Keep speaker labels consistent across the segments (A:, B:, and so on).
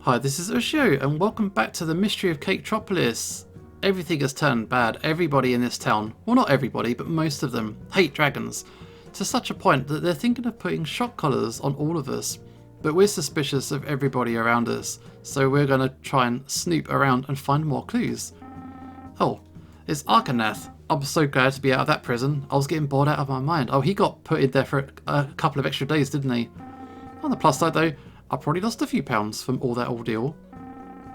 A: Hi, this is Ushio, and welcome back to the mystery of Caketropolis. Everything has turned bad. Everybody in this town, well not everybody, but most of them, hate dragons, to such a point that they're thinking of putting shock collars on all of us. But we're suspicious of everybody around us, so we're going to try and snoop around and find more clues. Oh, it's Arkanath. I'm so glad to be out of that prison. I was getting bored out of my mind. Oh, he got put in there for a couple of extra days, didn't he? On the plus side though, I probably lost a few pounds from all that ordeal.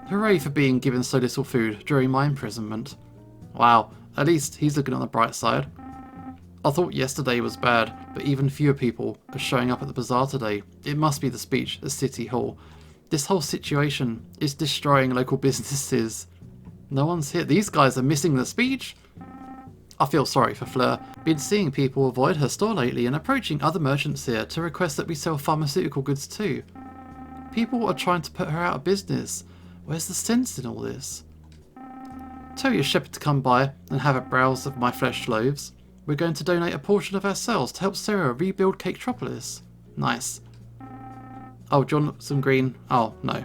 A: Hooray for being given so little food during my imprisonment. Wow, at least he's looking on the bright side. I thought yesterday was bad, but even fewer people are showing up at the bazaar today. It must be the speech at City Hall. This whole situation is destroying local businesses. No one's here. These guys are missing the speech? I feel sorry for Fleur. Been seeing people avoid her store lately and approaching other merchants here to request that we sell pharmaceutical goods too. People are trying to put her out of business. Where's the sense in all this? Tell your shepherd to come by and have a browse of my fresh loaves. We're going to donate a portion of our sales to help Sarah rebuild Caketropolis. Nice. Oh, do you want some green? Oh, no.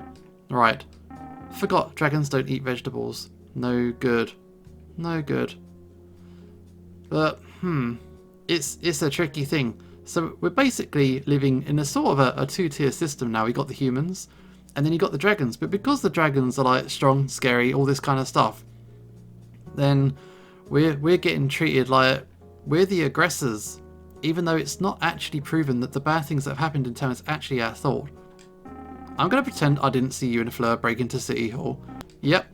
A: Right. Forgot, dragons don't eat vegetables. No good. No good. But, it's a tricky thing. So we're basically living in a sort of a two-tier system now. We got the humans, and then you got the dragons. But because the dragons are like strong, scary, all this kind of stuff, then we're getting treated like we're the aggressors, even though it's not actually proven that the bad things that have happened in town is actually our thought. I'm going to pretend I didn't see you and Fleur break into City Hall. Yep.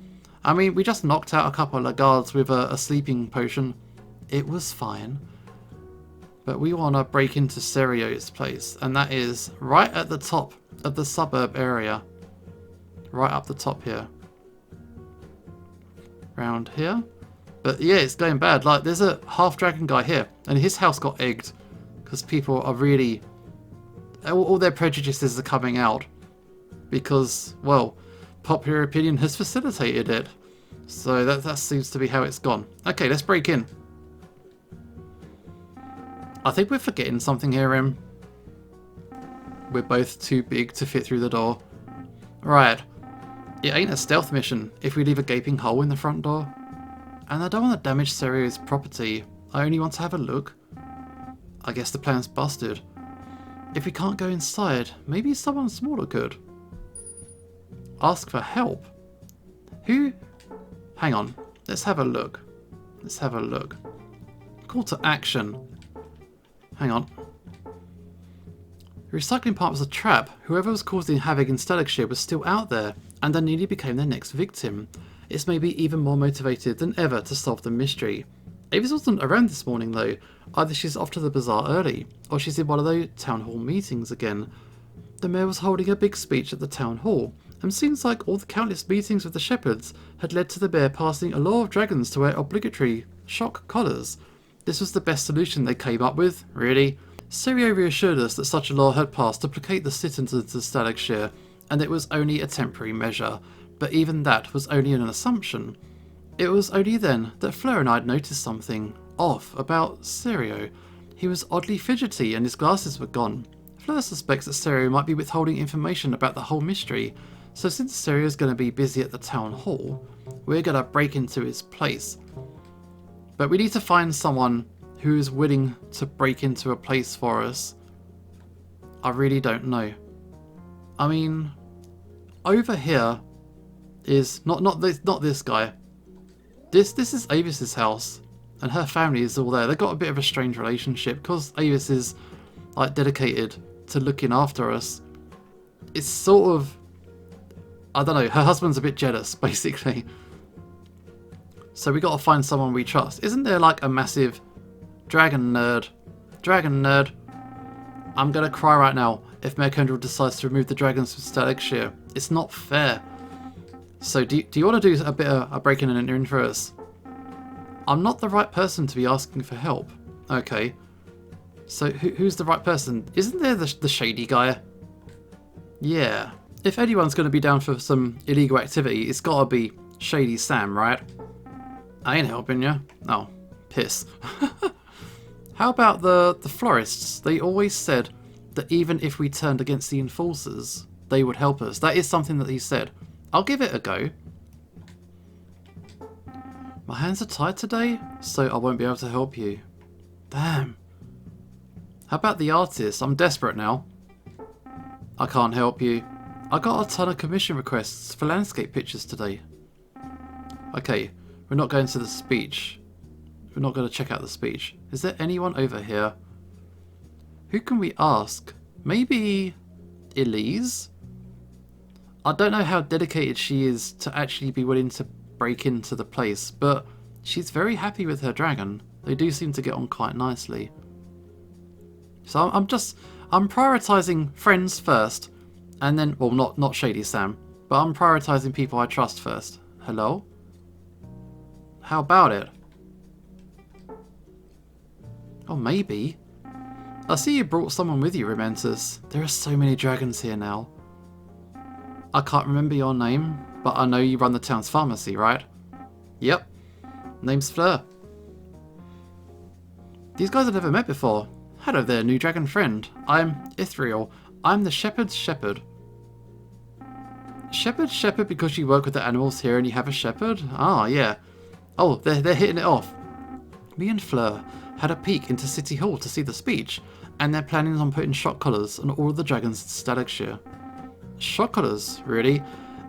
A: I mean, we just knocked out a couple of guards with a sleeping potion. It was fine. But we want to break into Serio's place, and that is right at the top of the suburb area. Right up the top here. Round here. But yeah, it's going bad. Like, there's a half-dragon guy here, and his house got egged. Because people are really... all their prejudices are coming out. Because, well, popular opinion has facilitated it. So that seems to be how it's gone. Okay, let's break in. I think we're forgetting something here, Em. We're both too big to fit through the door. Right. It ain't a stealth mission if we leave a gaping hole in the front door. And I don't want to damage Serio's property. I only want to have a look. I guess the plan's busted. If we can't go inside, maybe someone smaller could. Ask for help? Who? Hang on. Let's have a look. Let's have a look. Call to action. Hang on. The recycling part was a trap. Whoever was causing havoc in Stalicshire was still out there, and I nearly became their next victim. It's maybe even more motivated than ever to solve the mystery. Avis wasn't around this morning though. Either she's off to the bazaar early, or she's in one of those town hall meetings again. The mayor was holding a big speech at the town hall, and seems like all the countless meetings with the shepherds had led to the mayor passing a law of dragons to wear obligatory shock collars. This was the best solution they came up with, really. Serio reassured us that such a law had passed to placate the citizens of Stalicshire, and it was only a temporary measure, but even that was only an assumption. It was only then that Fleur and I had noticed something off about Serio. He was oddly fidgety and his glasses were gone. Fleur suspects that Serio might be withholding information about the whole mystery, so since Serio's going to be busy at the town hall, we're going to break into his place. But we need to find someone who is willing to break into a place for us. I really don't know. I mean, over here is not this guy. This is Avis's house, and her family is all there. They've got a bit of a strange relationship because Avis is like dedicated to looking after us. It's sort of, I don't know. Her husband's a bit jealous, basically. So we got to find someone we trust. Isn't there like a massive dragon nerd? Dragon nerd. I'm going to cry right now if Mayor Kendall decides to remove the dragons from Stalicshire. It's not fair. So do you want to do a bit of a break in and enter in for us? I'm not the right person to be asking for help. Okay. So who's the right person? Isn't there the shady guy? Yeah. If anyone's going to be down for some illegal activity, it's got to be Shady Sam, right? I ain't helping you. Oh, piss. How about the florists? They always said that even if we turned against the enforcers, they would help us. That is something that he said. I'll give it a go. My hands are tied today, so I won't be able to help you. Damn. How about the artist? I'm desperate now. I can't help you. I got a ton of commission requests for landscape pictures today. Okay, we're not going to the speech. We're not going to check out the speech. Is there anyone over here? Who can we ask? Maybe Elise? I don't know how dedicated she is to actually be willing to break into the place, but she's very happy with her dragon. They do seem to get on quite nicely. So I'm prioritising friends first, and then, well, not Shady Sam, but I'm prioritising people I trust first. Hello? How about it? Oh, maybe. I see you brought someone with you, Rementus. There are so many dragons here now. I can't remember your name, but I know you run the town's pharmacy, right? Yep. Name's Fleur. These guys have never met before. Hello there, new dragon friend. I'm Ithriel. I'm the shepherd's shepherd. Shepherd because you work with the animals here and you have a shepherd? Ah, yeah. Oh, they're hitting it off. Me and Fleur had a peek into City Hall to see the speech, and they're planning on putting shock collars on all of the dragons in Stalicshire. Shock collars, really?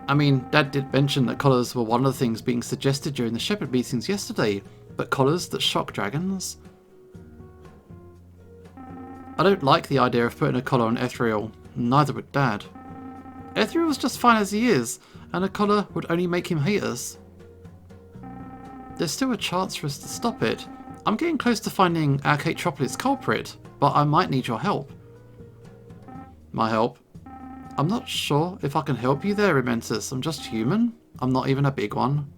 A: I mean, Dad did mention that collars were one of the things being suggested during the shepherd meetings yesterday, but collars that shock dragons? I don't like the idea of putting a collar on Ethriel, neither would Dad. Ethriel's just fine as he is, and a collar would only make him hate us. There's still a chance for us to stop it. I'm getting close to finding our Caketropolis culprit, but I might need your help. My help? I'm not sure if I can help you there, Rementus. I'm just human. I'm not even a big one.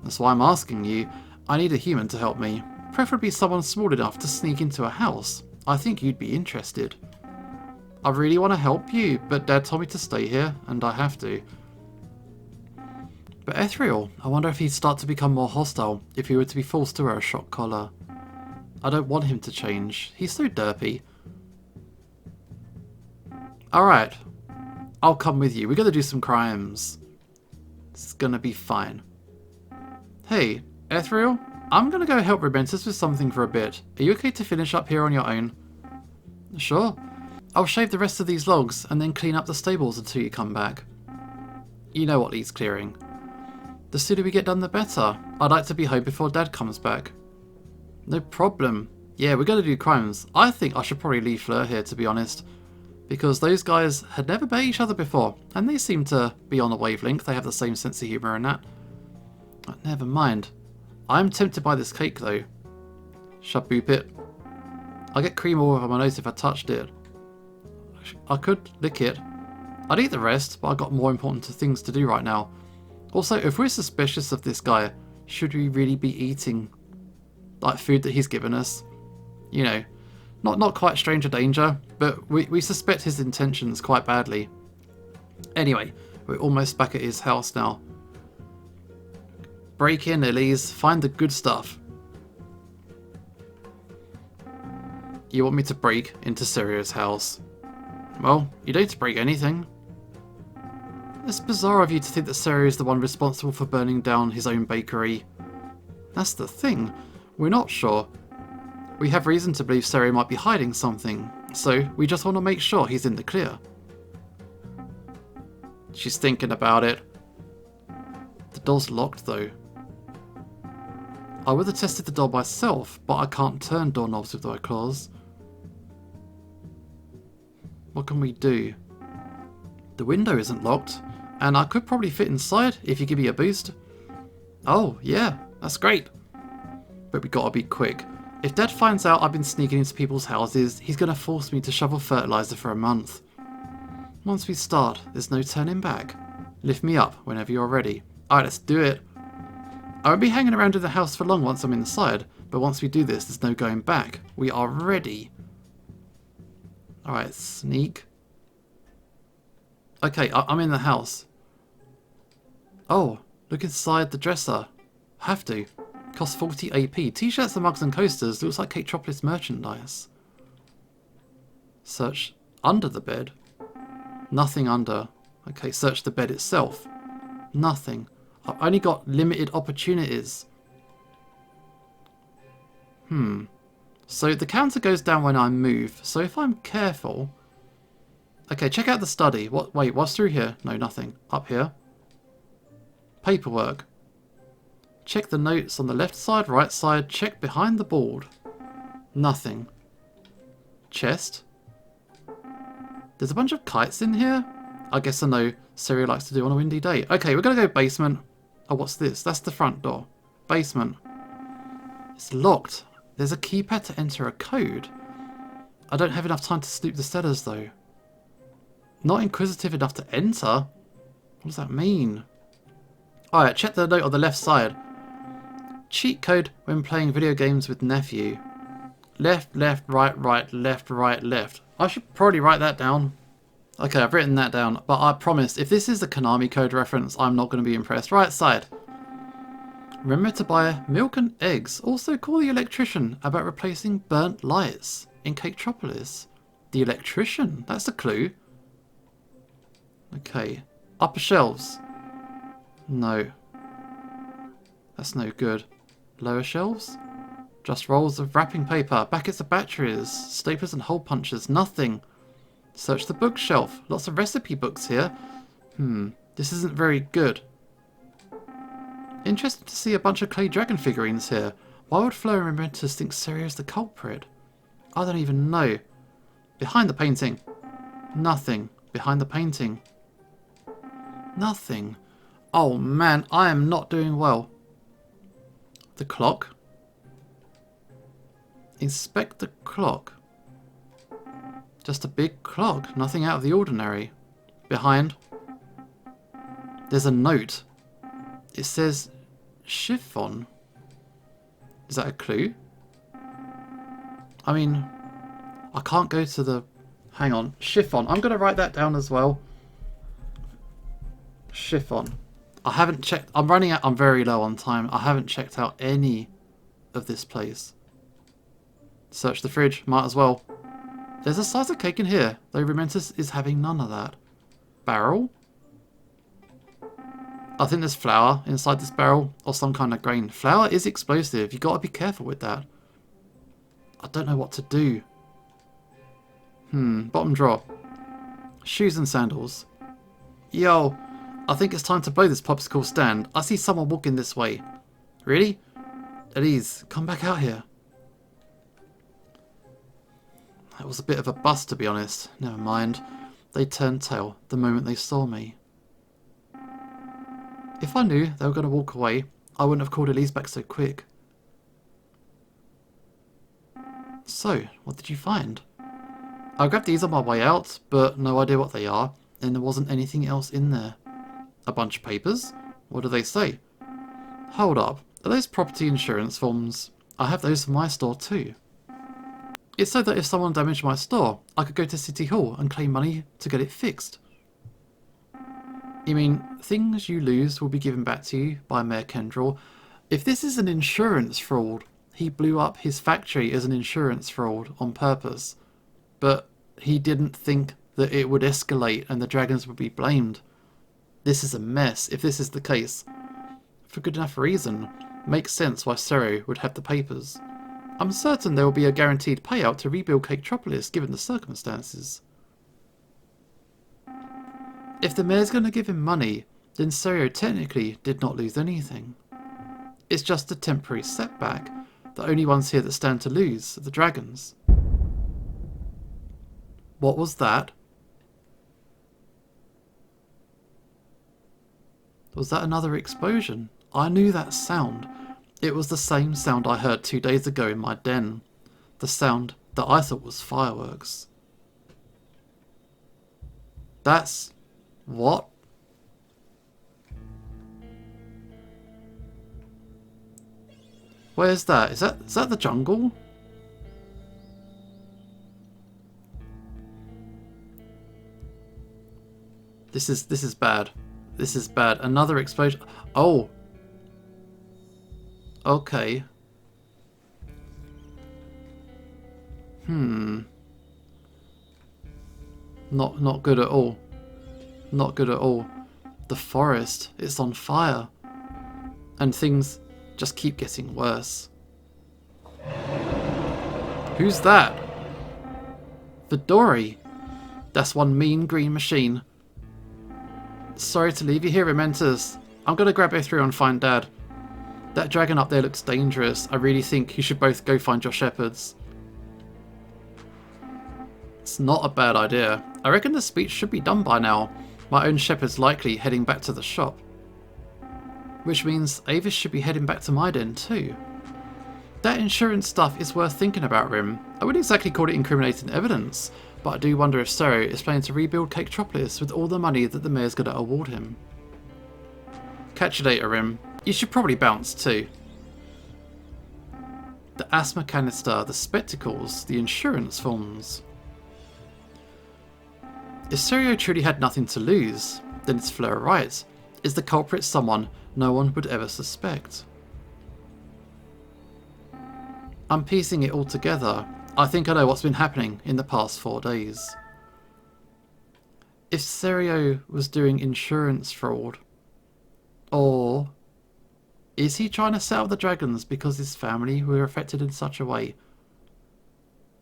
A: That's why I'm asking you. I need a human to help me. Preferably someone small enough to sneak into a house. I think you'd be interested. I really want to help you, but Dad told me to stay here, and I have to. But Ethriel, I wonder if he'd start to become more hostile if he were to be forced to wear a shock collar. I don't want him to change. He's so derpy. Alright. I'll come with you. We're going to do some crimes. It's going to be fine. Hey, Ethriel, I'm going to go help Rementus with something for a bit. Are you okay to finish up here on your own? Sure. I'll shave the rest of these logs and then clean up the stables until you come back. You know what needs clearing. The sooner we get done, the better. I'd like to be home before Dad comes back. No problem. Yeah, we're going to do crimes. I think I should probably leave Fleur here, to be honest. Because those guys had never met each other before, and they seem to be on a wavelength. They have the same sense of humour and that. But never mind. I'm tempted by this cake, though. Shaboop it. I get cream all over my nose if I touched it. I could lick it. I'd eat the rest, but I've got more important things to do right now. Also, if we're suspicious of this guy, should we really be eating like food that he's given us? You know, not quite stranger danger, but we suspect his intentions quite badly. Anyway, we're almost back at his house now. Break in, Elise. Find the good stuff. You want me to break into Serio's house? Well, you don't need to break anything. It's bizarre of you to think that Serio is the one responsible for burning down his own bakery. That's the thing. We're not sure. We have reason to believe Serio might be hiding something, so we just want to make sure he's in the clear. She's thinking about it. The door's locked though. I would have tested the door myself, but I can't turn doorknobs with my claws. What can we do? The window isn't locked, and I could probably fit inside if you give me a boost. Oh, yeah, that's great. But we gotta be quick. If Dad finds out I've been sneaking into people's houses, he's gonna force me to shovel fertilizer for a month. Once we start, there's no turning back. Lift me up whenever you're ready. Alright, let's do it. I won't be hanging around in the house for long once I'm inside, but once we do this, there's no going back. We are ready. Alright, sneak. Okay, I'm in the house. Oh, look inside the dresser. Have to. Costs 40 AP. T-shirts and mugs and coasters. Looks like Caketropolis merchandise. Search under the bed. Nothing under. Okay, search the bed itself. Nothing. I've only got limited opportunities. So the counter goes down when I move. So if I'm careful... Okay, check out the study. Wait, what's through here? No, nothing. Up here. Paperwork. Check the notes on the left side, right side. Check behind the board. Nothing. Chest. There's a bunch of kites in here. I guess I know Siri likes to do on a windy day. Okay, we're going to go basement. Oh, what's this? That's the front door. Basement. It's locked. There's a keypad to enter a code. I don't have enough time to snoop the cellars, though. Not inquisitive enough to enter? What does that mean? Alright, check the note on the left side. Cheat code when playing video games with nephew. Left, left, right, right, left, right, left. I should probably write that down. Okay, I've written that down, but I promise, if this is the Konami code reference, I'm not going to be impressed. Right side. Remember to buy milk and eggs. Also call the electrician about replacing burnt lights in Caketropolis. The electrician? That's a clue. Okay. Upper shelves. No. That's no good. Lower shelves? Just rolls of wrapping paper, packets of batteries, staplers and hole punches. Nothing. Search the bookshelf. Lots of recipe books here. This isn't very good. Interesting to see a bunch of clay dragon figurines here. Why would Flo and Rementus think Siri is the culprit? I don't even know. Behind the painting. Nothing. Behind the painting. Nothing. Oh man, I am not doing well. The clock. Inspect the clock. Just a big clock. Nothing out of the ordinary. Behind. There's a note. It says chiffon. Is that a clue? I mean, I can't go to the... Hang on. Chiffon. I'm going to write that down as well. Chiffon. I haven't checked. I'm running out. I'm very low on time. I haven't checked out any of this place. Search the fridge. Might as well. There's a slice of cake in here, though Rementus is having none of that. Barrel? I think there's flour inside this barrel, or some kind of grain. Flour is explosive. You've got to be careful with that. I don't know what to do. Bottom drawer. Shoes and sandals. Yo, I think it's time to blow this popsicle stand. I see someone walking this way. Really? Elise, come back out here. That was a bit of a bust, to be honest. Never mind. They turned tail the moment they saw me. If I knew they were going to walk away, I wouldn't have called Elise back so quick. So, what did you find? I grabbed these on my way out, but no idea what they are, and there wasn't anything else in there. A bunch of papers? What do they say? Hold up, are those property insurance forms? I have those for my store too. It's so that if someone damaged my store, I could go to City Hall and claim money to get it fixed. You mean, things you lose will be given back to you by Mayor Kendrell? If this is an insurance fraud, he blew up his factory as an insurance fraud on purpose. But he didn't think that it would escalate and the dragons would be blamed. This is a mess, if this is the case. For good enough reason, makes sense why Sero would have the papers. I'm certain there will be a guaranteed payout to rebuild Caketropolis given the circumstances. If the mayor's going to give him money, then Sero technically did not lose anything. It's just a temporary setback. The only ones here that stand to lose are the dragons. What was that? Was that another explosion? I knew that sound. It was the same sound I heard 2 days ago in my den. The sound that I thought was fireworks. That's... what? Where's that? Is that the jungle? This is bad. This is bad. Another explosion. Oh. Okay. Not good at all. Not good at all. The forest, it's on fire. And things just keep getting worse. Who's that? Vidori. That's one mean green machine. Sorry to leave you here, Rementers. I'm gonna grab A3 and find Dad. That dragon up there looks dangerous. I really think you should both go find your shepherds. It's not a bad idea. I reckon the speech should be done by now. My own shepherd's likely heading back to the shop. Which means Avis should be heading back to my den too. That insurance stuff is worth thinking about, Rim. I wouldn't exactly call it incriminating evidence, but I do wonder if Serio is planning to rebuild Caketropolis with all the money that the mayor's going to award him. Catch you later, Rim. You should probably bounce too. The asthma canister, the spectacles, the insurance forms. If Serio truly had nothing to lose, then it's Fleur right. Is the culprit someone no one would ever suspect? I'm piecing it all together. I think I know what's been happening in the past 4 days. If Serio was doing insurance fraud, or is he trying to sell the dragons because his family were affected in such a way?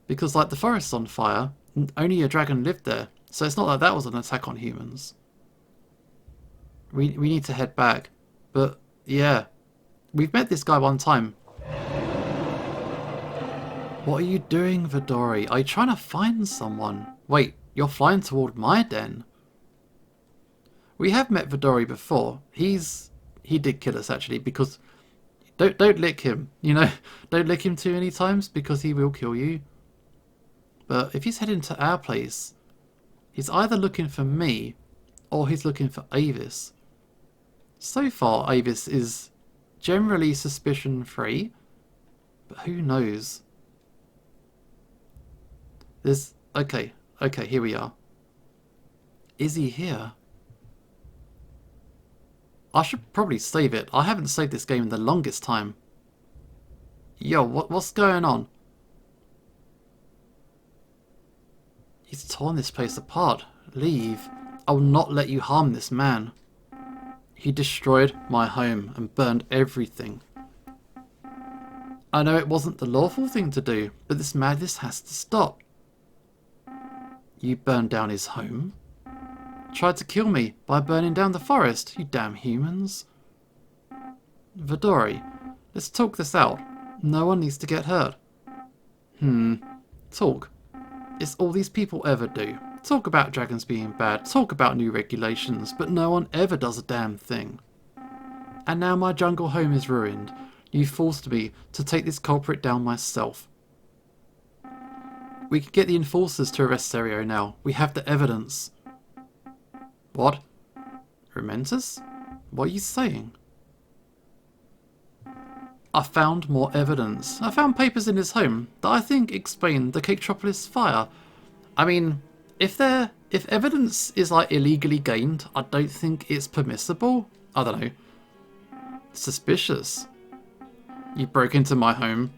A: Because like the forest's on fire, only a dragon lived there, so it's not like that was an attack on humans. We need to head back, but yeah, we've met this guy one time. What are you doing, Vidori? Are you trying to find someone? Wait, you're flying toward my den? We have met Vidori before. He did kill us actually, because don't lick him, you know? Don't lick him too many times because he will kill you. But if he's heading to our place, he's either looking for me or he's looking for Avis. So far, Avis is generally suspicion free, but who knows? Okay, here we are. Is he here? I should probably save it. I haven't saved this game in the longest time. Yo, what's going on? He's torn this place apart. Leave. I will not let you harm this man. He destroyed my home and burned everything. I know it wasn't the lawful thing to do, but this madness has to stop. You burned down his home? Tried to kill me by burning down the forest, you damn humans. Vidori, let's talk this out. No one needs to get hurt. Talk. It's all these people ever do. Talk about dragons being bad, talk about new regulations, but no one ever does a damn thing. And now my jungle home is ruined. You forced me to take this culprit down myself. We can get the enforcers to arrest Serio now. We have the evidence. What? Rementers? What are you saying? I found more evidence. I found papers in his home that I think explain the Caketropolis fire. I mean, if evidence is like illegally gained, I don't think it's permissible. I don't know. Suspicious. You broke into my home.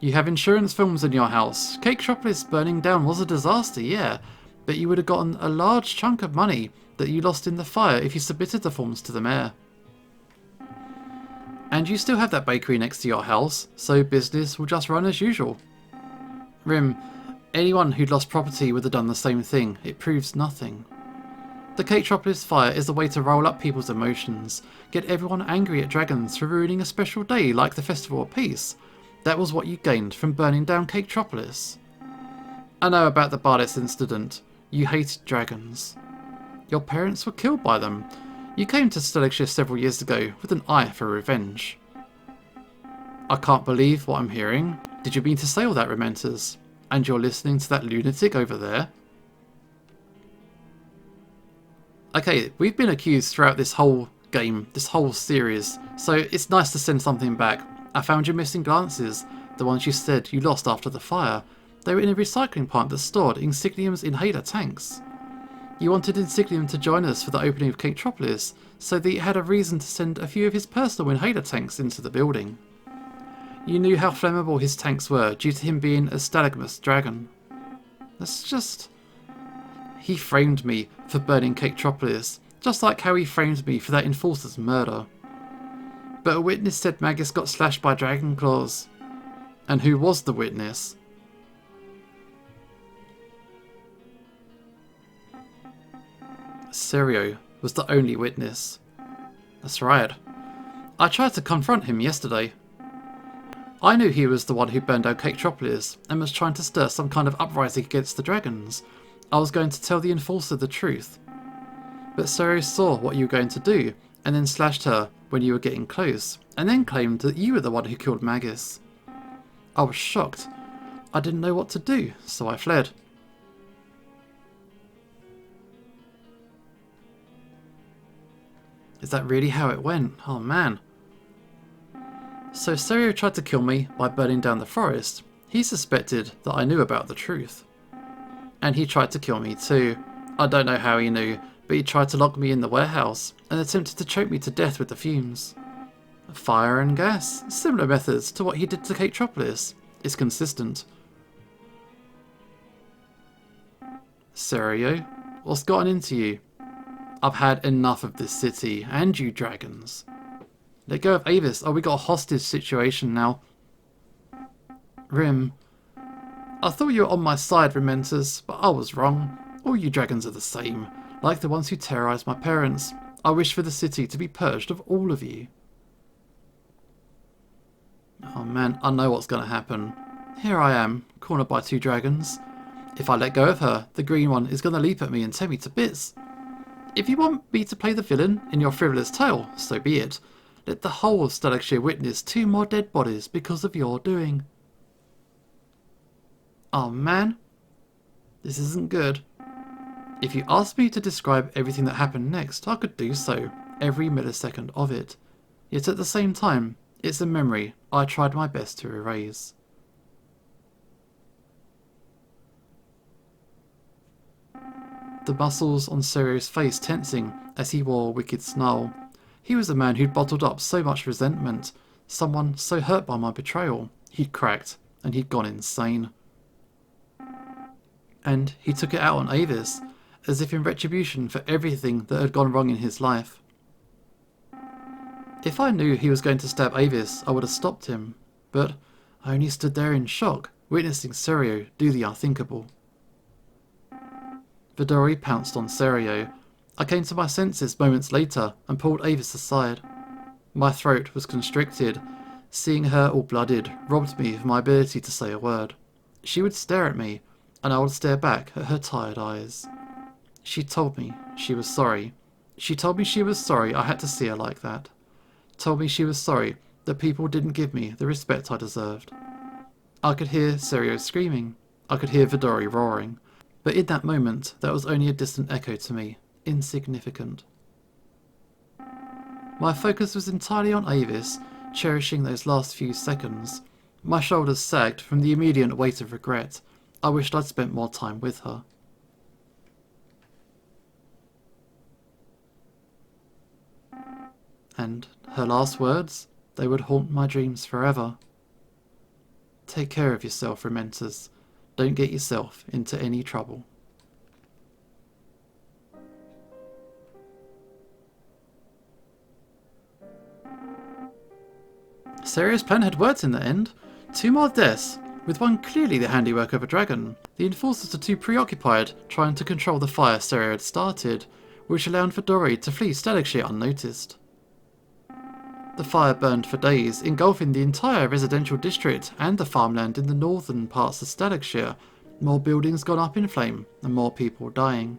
A: You have insurance films in your house. Caketropolis burning down was a disaster, yeah. But you would have gotten a large chunk of money that you lost in the fire if you submitted the forms to the mayor. And you still have that bakery next to your house, so business will just run as usual. Rim, anyone who'd lost property would have done the same thing. It proves nothing. The Caketropolis fire is a way to roll up people's emotions, get everyone angry at dragons for ruining a special day like the Festival of Peace. That was what you gained from burning down Caketropolis. I know about the Bardis incident. You hated dragons. Your parents were killed by them. You came to Stelexia several years ago with an eye for revenge. I can't believe what I'm hearing. Did you mean to say all that, Rementers? And you're listening to that lunatic over there? Okay, we've been accused throughout this whole game, this whole series, so it's nice to send something back. I found your missing glances, the ones you said you lost after the fire. They were in a recycling plant that stored Insignium's inhaler tanks. You wanted Insignium to join us for the opening of Caketropolis, so that you had a reason to send a few of his personal inhaler tanks into the building. You knew how flammable his tanks were due to him being a Stalagmus dragon. That's just... He framed me for burning Caketropolis, just like how he framed me for that enforcer's murder. But a witness said Magus got slashed by dragon claws. And who was the witness? Serio was the only witness. That's right. I tried to confront him yesterday. I knew he was the one who burned down Caketropolis and was trying to stir some kind of uprising against the dragons. I was going to tell the enforcer the truth. But Serio saw what you were going to do and then slashed her when you were getting close, and then claimed that you were the one who killed Magus. I was shocked. I didn't know what to do, so I fled. Is that really how it went? Oh man. So Serio tried to kill me by burning down the forest. He suspected that I knew about the truth. And he tried to kill me too. I don't know how he knew, but he tried to lock me in the warehouse and attempted to choke me to death with the fumes. Fire and gas, similar methods to what he did to Caketropolis. It's consistent. Serio, what's gotten into you? I've had enough of this city, and you dragons. Let go of Avis, we got a hostage situation now. Rim. I thought you were on my side, Rementers, but I was wrong. All you dragons are the same, like the ones who terrorized my parents. I wish for the city to be purged of all of you. Oh man, I know what's going to happen. Here I am, cornered by two dragons. If I let go of her, the green one is going to leap at me and tear me to bits. If you want me to play the villain in your frivolous tale, so be it. Let the whole of Stalagshire witness 2 more dead bodies because of your doing. Oh man, this isn't good. If you asked me to describe everything that happened next, I could do so, every millisecond of it. Yet at the same time, it's a memory I tried my best to erase. The muscles on Serio's face tensing as he wore a wicked snarl. He was a man who'd bottled up so much resentment, someone so hurt by my betrayal. He'd cracked, and he'd gone insane. And he took it out on Avis, as if in retribution for everything that had gone wrong in his life. If I knew he was going to stab Avis, I would have stopped him, but I only stood there in shock, witnessing Serio do the unthinkable. Vidori pounced on Serio. I came to my senses moments later and pulled Avis aside. My throat was constricted. Seeing her all blooded robbed me of my ability to say a word. She would stare at me, and I would stare back at her tired eyes. She told me she was sorry. She told me she was sorry I had to see her like that. Told me she was sorry that people didn't give me the respect I deserved. I could hear Serio screaming. I could hear Vidori roaring. But in that moment, that was only a distant echo to me, insignificant. My focus was entirely on Avis, cherishing those last few seconds. My shoulders sagged from the immediate weight of regret. I wished I'd spent more time with her. And her last words, they would haunt my dreams forever. Take care of yourself, Rementers. Don't get yourself into any trouble. Serio's plan had worked in the end. 2 more deaths, with one clearly the handiwork of a dragon. The enforcers are too preoccupied trying to control the fire Serio had started, which allowed Vidori to flee Stalagshire unnoticed. The fire burned for days, engulfing the entire residential district and the farmland in the northern parts of Stalagshire. More buildings gone up in flame, and more people dying.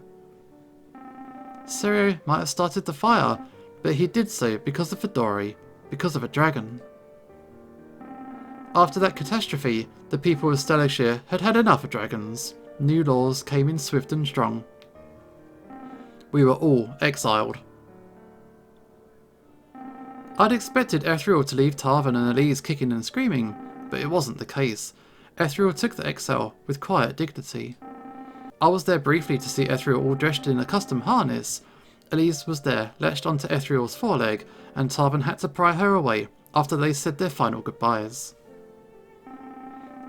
A: Serio might have started the fire, but he did so because of Vidori, because of a dragon. After that catastrophe, the people of Stalagshire had had enough of dragons. New laws came in swift and strong. We were all exiled. I'd expected Ethriel to leave Tarvin and Elise kicking and screaming, but it wasn't the case. Ethriel took the exile with quiet dignity. I was there briefly to see Ethriel all dressed in a custom harness. Elise was there, latched onto Ethriel's foreleg, and Tarvin had to pry her away after they said their final goodbyes.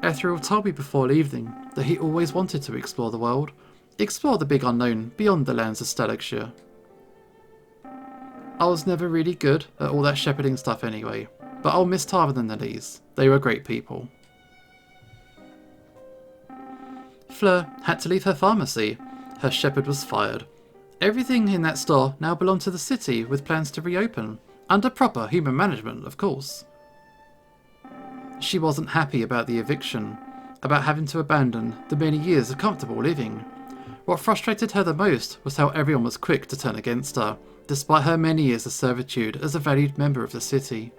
A: Ethriel told me before leaving that he always wanted to explore the world. Explore the big unknown beyond the lands of Stalagshire. I was never really good at all that shepherding stuff anyway, but I'll miss Tarvin and Elise. They were great people. Fleur had to leave her pharmacy. Her shepherd was fired. Everything in that store now belonged to the city, with plans to reopen, under proper human management, of course. She wasn't happy about the eviction, about having to abandon the many years of comfortable living. What frustrated her the most was how everyone was quick to turn against her, despite her many years of servitude as a valued member of the city.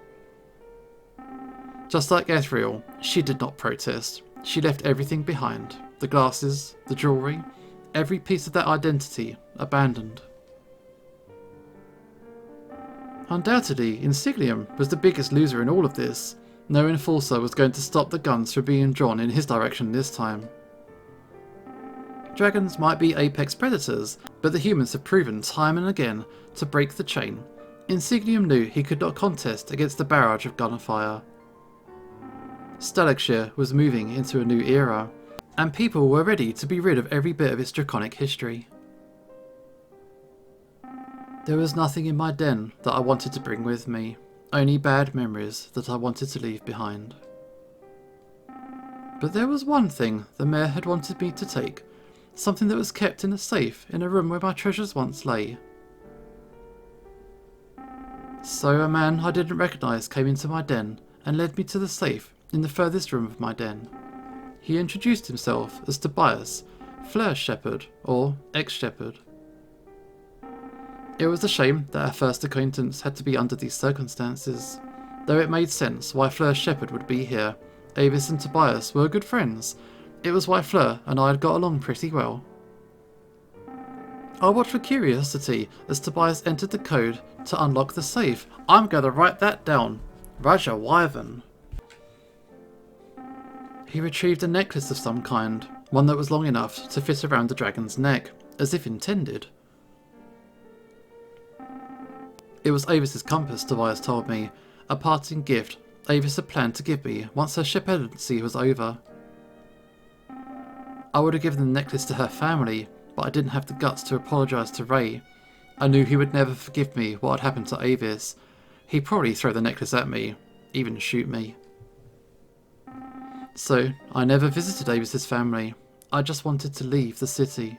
A: Just like Ethriel, she did not protest. She left everything behind. The glasses, the jewellery, every piece of that identity abandoned. Undoubtedly, Insignium was the biggest loser in all of this. No enforcer was going to stop the guns from being drawn in his direction this time. Dragons might be apex predators, but the humans have proven time and again to break the chain. Insignium knew he could not contest against the barrage of gunfire. Stalagshire was moving into a new era, and people were ready to be rid of every bit of its draconic history. There was nothing in my den that I wanted to bring with me, only bad memories that I wanted to leave behind. But there was one thing the mayor had wanted me to take, something that was kept in a safe in a room where my treasures once lay. So a man I didn't recognise came into my den and led me to the safe in the furthest room of my den. He introduced himself as Tobias, Fleur's shepherd, or ex-shepherd. It was a shame that our first acquaintance had to be under these circumstances, though it made sense why Fleur's shepherd would be here. Avis and Tobias were good friends. It was why Fleur and I had got along pretty well. I watched with curiosity as Tobias entered the code to unlock the safe. I'm going to write that down. Raja Wyvern. He retrieved a necklace of some kind, one that was long enough to fit around the dragon's neck, as if intended. It was Avis's compass, Tobias told me, a parting gift Avis had planned to give me once her shepherdancy was over. I would have given the necklace to her family, but I didn't have the guts to apologise to Ray. I knew he would never forgive me what had happened to Avis. He'd probably throw the necklace at me, even shoot me. So, I never visited Avis's family. I just wanted to leave the city.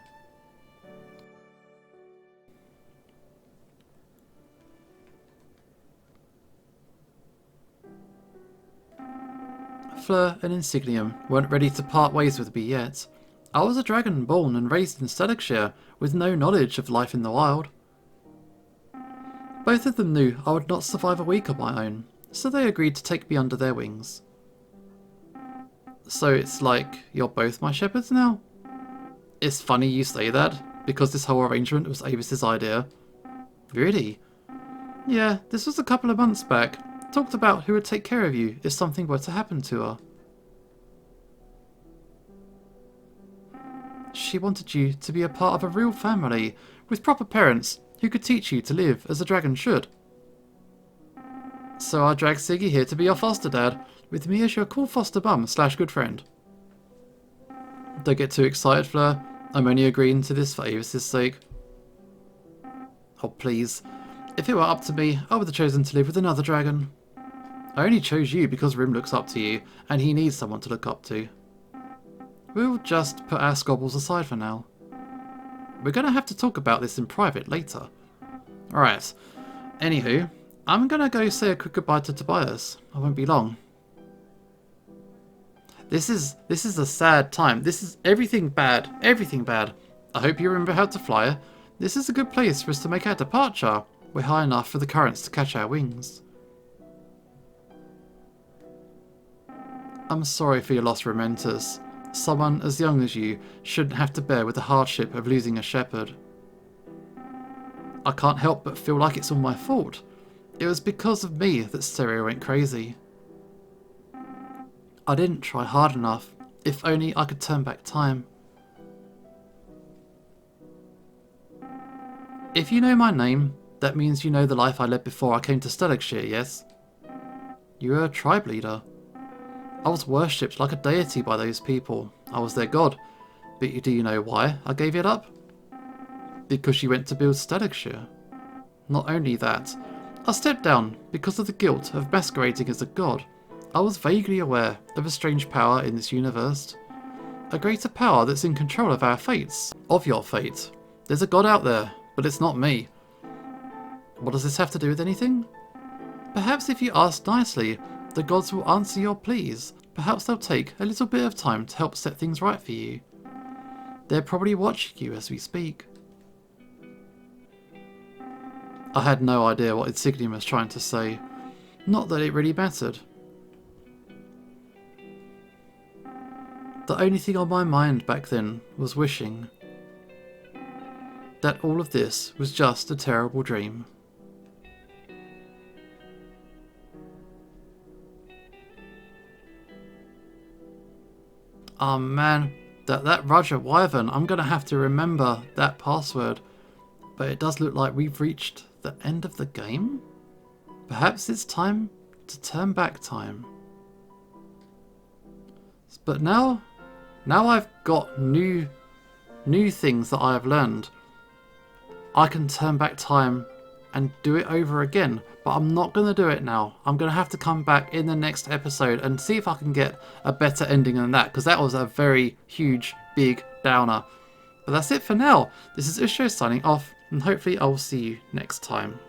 A: Fleur and Insignium weren't ready to part ways with me yet. I was a dragon born and raised in Stalagshire with no knowledge of life in the wild. Both of them knew I would not survive a week on my own, so they agreed to take me under their wings. So it's like you're both my shepherds now? It's funny you say that, because this whole arrangement was Avis's idea. Really? Yeah, this was a couple of months back. Talked about who would take care of you if something were to happen to her. She wanted you to be a part of a real family, with proper parents who could teach you to live as a dragon should. So I dragged Siggy here to be your foster dad, with me as your cool foster mum / good friend. Don't get too excited, Fleur. I'm only agreeing to this for Avis's sake. Oh please. If it were up to me, I would have chosen to live with another dragon. I only chose you because Rim looks up to you, and he needs someone to look up to. We'll just put our squabbles aside for now. We're going to have to talk about this in private later. Alright, anywho, I'm going to go say a quick goodbye to Tobias. I won't be long. This is a sad time. This is everything bad. Everything bad. I hope you remember how to fly. This is a good place for us to make our departure. We're high enough for the currents to catch our wings. I'm sorry for your loss, Romentus. Someone as young as you shouldn't have to bear with the hardship of losing a shepherd. I can't help but feel like it's all my fault. It was because of me that Stereo went crazy. I didn't try hard enough. If only I could turn back time. If you know my name, that means you know the life I led before I came to Stalagshire, yes? You were a tribe leader. I was worshipped like a deity by those people. I was their god. But do you know why I gave it up? Because she went to build Stalicshire. Not only that, I stepped down because of the guilt of masquerading as a god. I was vaguely aware of a strange power in this universe. A greater power that's in control of our fates. Of your fate. There's a god out there, but it's not me. What does this have to do with anything? Perhaps if you ask nicely, the gods will answer your pleas. Perhaps they'll take a little bit of time to help set things right for you. They're probably watching you as we speak. I had no idea what Insignium was trying to say. Not that it really mattered. The only thing on my mind back then was wishing that all of this was just a terrible dream. Oh man, that Roger Wyvern, I'm gonna have to remember that password. But it does look like we've reached the end of the game? Perhaps it's time to turn back time. But now I've got new things that I have learned. I can turn back time and do it over again, but I'm not going to do it now. I'm going to have to come back in the next episode and see if I can get a better ending than that, because that was a very huge, big downer. But that's it for now. This is Usho signing off, and hopefully I will see you next time.